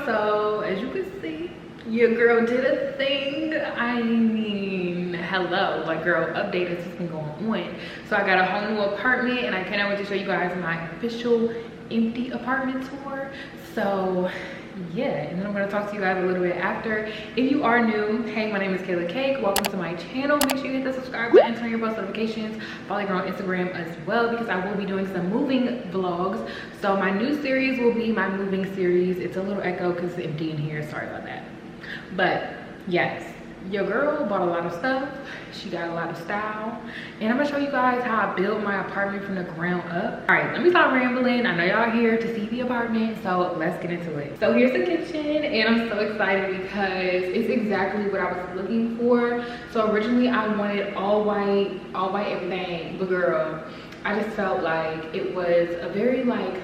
So as you can see, your girl did a thing. I mean, hello, like girl, update has been going on. So I got a whole new apartment and I cannot wait to show you guys my official empty apartment tour. So yeah, and then I'm gonna talk to you guys a little bit after. If you are new, hey, my name is Kaila Kake. Welcome to my channel. Make sure you hit the subscribe button, turn your post notifications, follow her on Instagram as well, because I will be doing some moving vlogs. So my new series will be my moving series. It's a little echo because it's empty in here, sorry about that. But yes, your girl bought a lot of stuff. She got a lot of style, and I'm gonna show you guys how I built my apartment from the ground up. All right, let me stop rambling. I know y'all here to see the apartment, so let's get into it. So here's the kitchen, and I'm so excited because it's exactly what I was looking for. So originally I wanted all white everything, but girl, I just felt like it was a very like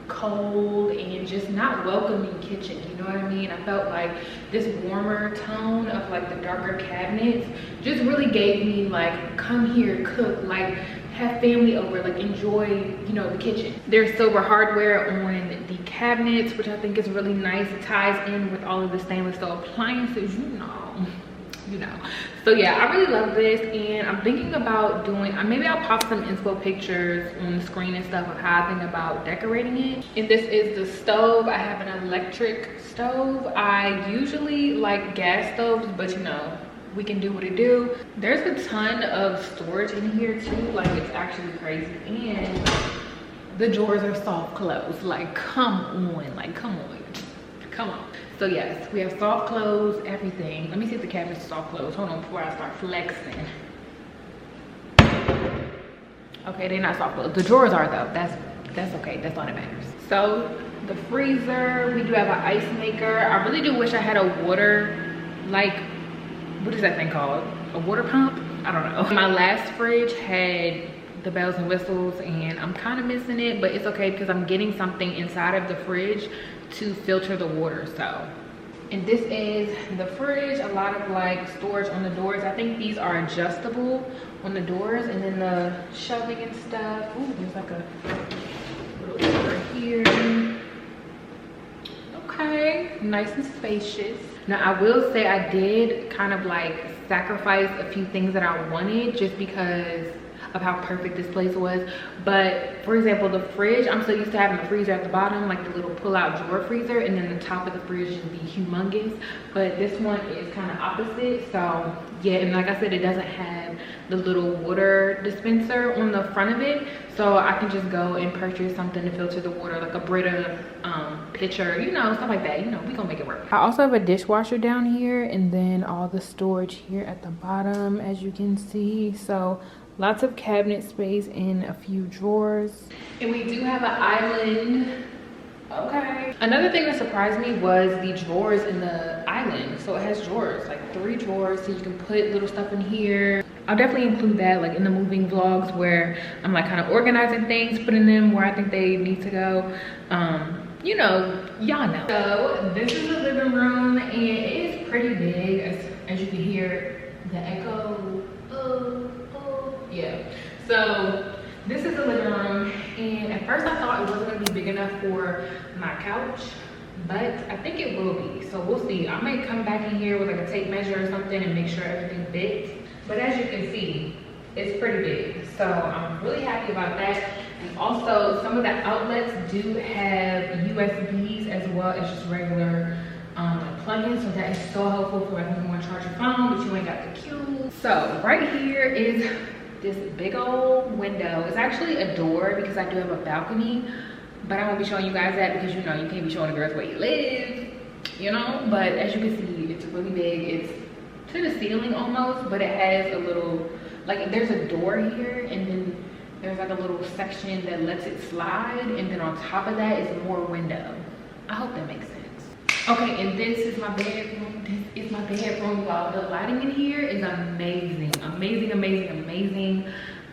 cold and just not welcoming kitchen, you know what I mean? I felt like this warmer tone of like the darker cabinets just really gave me like, come here, cook, like have family over, like enjoy, you know, the kitchen. There's silver hardware on the cabinets, which I think is really nice. It ties in with all of the stainless steel appliances, you know. So yeah, I really love this, and I'm thinking about doing, maybe I'll pop some inspo pictures on the screen and stuff of how I think about decorating it. And this is the stove. I have an electric stove. I usually like gas stoves, but you know, we can do what it do. There's a ton of storage in here too, like it's actually crazy. And the drawers are soft close, like come on, like come on. So yes, we have soft clothes, everything. Let me see if the cabinet's soft clothes. Hold on before I start flexing. Okay, they're not soft clothes. The drawers are though. That's okay. That's all that matters. So the freezer, we do have an ice maker. I really do wish I had a water, like, what is that thing called? A water pump? I don't know. My last fridge had the bells and whistles, and I'm kind of missing it, but it's okay because I'm getting something inside of the fridge to filter the water. So, and this is the fridge. A lot of like storage on the doors. I think these are adjustable on the doors, and then the shelving and stuff. Ooh, there's like a little door here. Okay, nice and spacious. Now I will say I did kind of like sacrifice a few things that I wanted just because of how perfect this place was. But for example, the fridge, I'm so used to having the freezer at the bottom, like the little pull-out drawer freezer, and then the top of the fridge should be humongous. But this one is kind of opposite. So yeah, and like I said, it doesn't have the little water dispenser on the front of it, so I can just go and purchase something to filter the water, like a Brita pitcher, you know, stuff like that. You know, we gonna make it work. I also have a dishwasher down here, and then all the storage here at the bottom, as you can see. So lots of cabinet space in a few drawers. And we do have an island. Okay. Another thing that surprised me was the drawers in the island. So it has drawers, like 3 drawers, so you can put little stuff in here. I'll definitely include that like in the moving vlogs where I'm like kind of organizing things, putting them where I think they need to go. You know, y'all know. So this is the living room, and it is pretty big, as you can hear the echo. Yeah, so this is the living room, and at first I thought it wasn't going to be big enough for my couch, but I think it will be. So we'll see. I might come back in here with like a tape measure or something and make sure everything fits. But as you can see, it's pretty big, so I'm really happy about that. And also some of the outlets do have USBs as well as just regular plug-ins, so that is so helpful for like when you want to charge your phone but you ain't got the cube. So right here is this big old window. It's actually a door because I do have a balcony, but I won't be showing you guys that because you know you can't be showing the girls where you live, you know. But as you can see, it's really big. It's to the ceiling almost, but it has a little, like there's a door here, and then there's like a little section that lets it slide, and then on top of that is more window. I hope that makes sense. Okay, and this is my bedroom. This is my bedroom, y'all. The lighting in here is amazing. Amazing.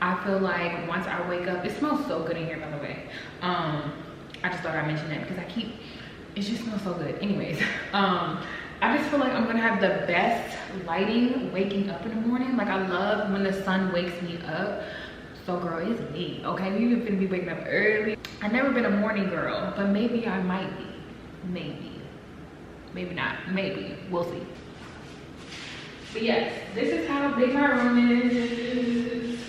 I feel like once I wake up, it smells so good in here, by the way. I just thought I'd mention that because it just smells so good. Anyways, I just feel like I'm gonna have the best lighting waking up in the morning. Like I love when the sun wakes me up. So girl, it's me, okay? We even finna be waking up early. I've never been a morning girl, but maybe I might be, maybe. maybe not, maybe, we'll see. But yes, this is how big my room is.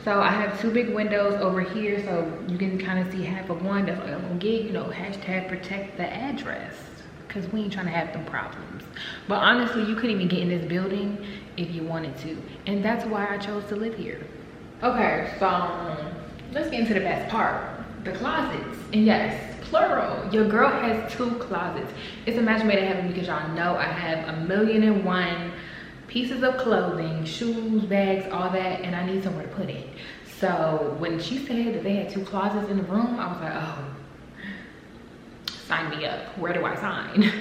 So I have 2 big windows over here, so you can kind of see half of one. That's what I'm gonna get, you know, hashtag protect the address, because we ain't trying to have them problems. But honestly, you couldn't even get in this building if you wanted to, and that's why I chose to live here. Okay, so let's get into the best part, the closets. And yes, plural, your girl has 2 closets. It's a match made in heaven, because y'all know I have 1,000,001 pieces of clothing, shoes, bags, all that, and I need somewhere to put it. So when she said that they had 2 closets in the room, I was like, oh, sign me up. Where do I sign?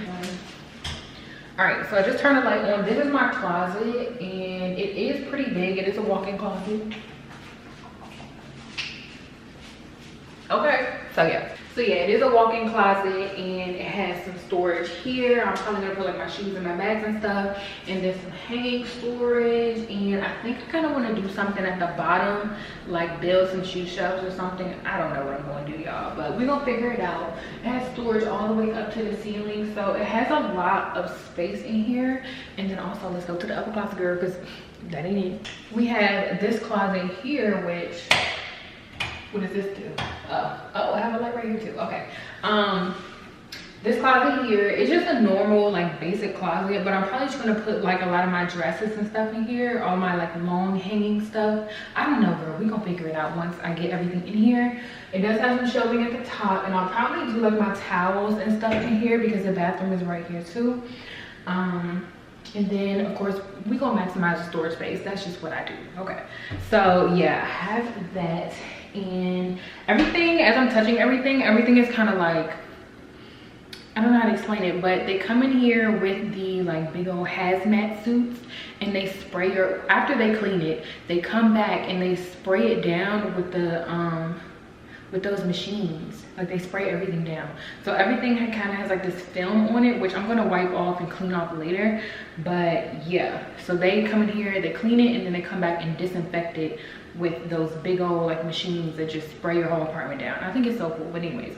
All right, so I just turned the light on. This is my closet, and it is pretty big. It is a walk-in closet. Okay, so yeah, it is a walk-in closet, and it has some storage here. I'm probably gonna put like my shoes and my bags and stuff, and there's some hanging storage. And I think I kind of want to do something at the bottom, like build some shoe shelves or something. I don't know what I'm going to do, y'all, but we're gonna figure it out. It has storage all the way up to the ceiling, so it has a lot of space in here. And then also, let's go to the upper closet, girl, because that ain't it. We have this closet here, which, what does this do? Oh, I have a light right here too. Okay. This closet here is just a normal, like, basic closet, but I'm probably just gonna put like a lot of my dresses and stuff in here, all my like long hanging stuff. I don't know, girl, we gonna figure it out once I get everything in here. It does have some shelving at the top, and I'll probably do like my towels and stuff in here because the bathroom is right here too. And then of course we gonna maximize the storage space. That's just what I do. Okay, so yeah, I have that. And everything, as I'm touching everything is kind of like, I don't know how to explain it, but they come in here with the like big old hazmat suits, and they spray your, after they clean it, they come back and they spray it down with the with those machines. Like, they spray everything down, so everything kind of has like this film on it, which I'm gonna wipe off and clean off later. But yeah, so they come in here, they clean it, and then they come back and disinfect it with those big old like machines that just spray your whole apartment down. I think it's so cool. But anyways,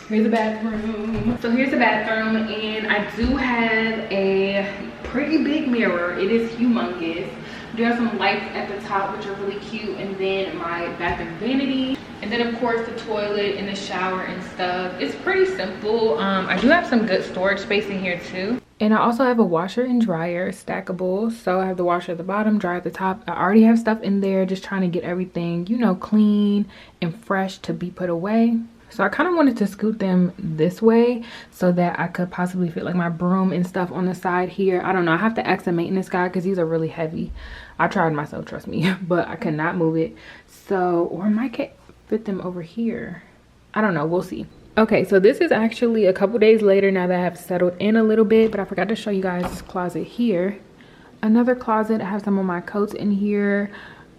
here's the bathroom. So here's the bathroom, and I do have a pretty big mirror. It is humongous. I do have some lights at the top, which are really cute, and then my bathroom vanity, and then of course the toilet and the shower and stuff. It's pretty simple. I do have some good storage space in here too. And I also have a washer and dryer, stackable. So I have the washer at the bottom, dryer at the top. I already have stuff in there, just trying to get everything, you know, clean and fresh to be put away. So I kind of wanted to scoot them this way so that I could possibly fit like my broom and stuff on the side here. I don't know. I have to ask the maintenance guy because these are really heavy. I tried myself, trust me, but I could not move it. So, or I might fit them over here. I don't know. We'll see. Okay, so this is actually a couple days later now that I have settled in a little bit, but I forgot to show you guys this closet here. Another closet. I have some of my coats in here.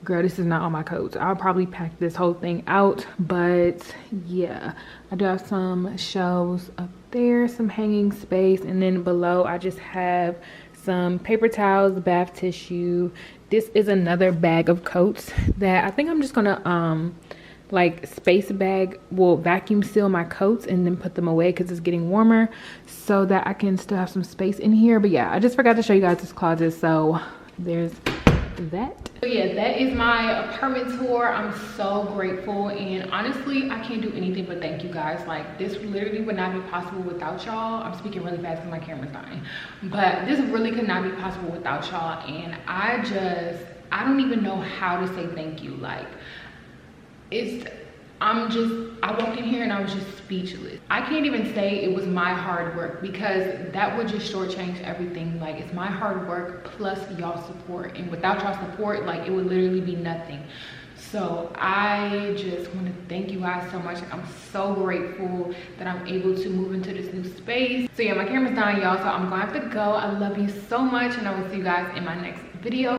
Girl, this is not all my coats. I'll probably pack this whole thing out, but yeah, I do have some shelves up there, some hanging space, and then below I just have some paper towels, bath tissue. This is another bag of coats that I think I'm just gonna like space bag, will vacuum seal my coats and then put them away because it's getting warmer, so that I can still have some space in here. But yeah, I just forgot to show you guys this closet, so there's that. So yeah, that is my apartment tour. I'm so grateful, and honestly I can't do anything but thank you guys. Like, this literally would not be possible without y'all. I'm speaking really fast because my camera's dying, but this really could not be possible without y'all. And I don't even know how to say thank you. Like, I walked in here and I was just speechless. I can't even say it was my hard work, because that would just shortchange everything. Like, it's my hard work plus y'all support, and without y'all support, like, it would literally be nothing. So I just want to thank you guys so much. I'm so grateful that I'm able to move into this new space. So yeah, my camera's dying, y'all, so I'm gonna have to go. I love you so much, and I will see you guys in my next video.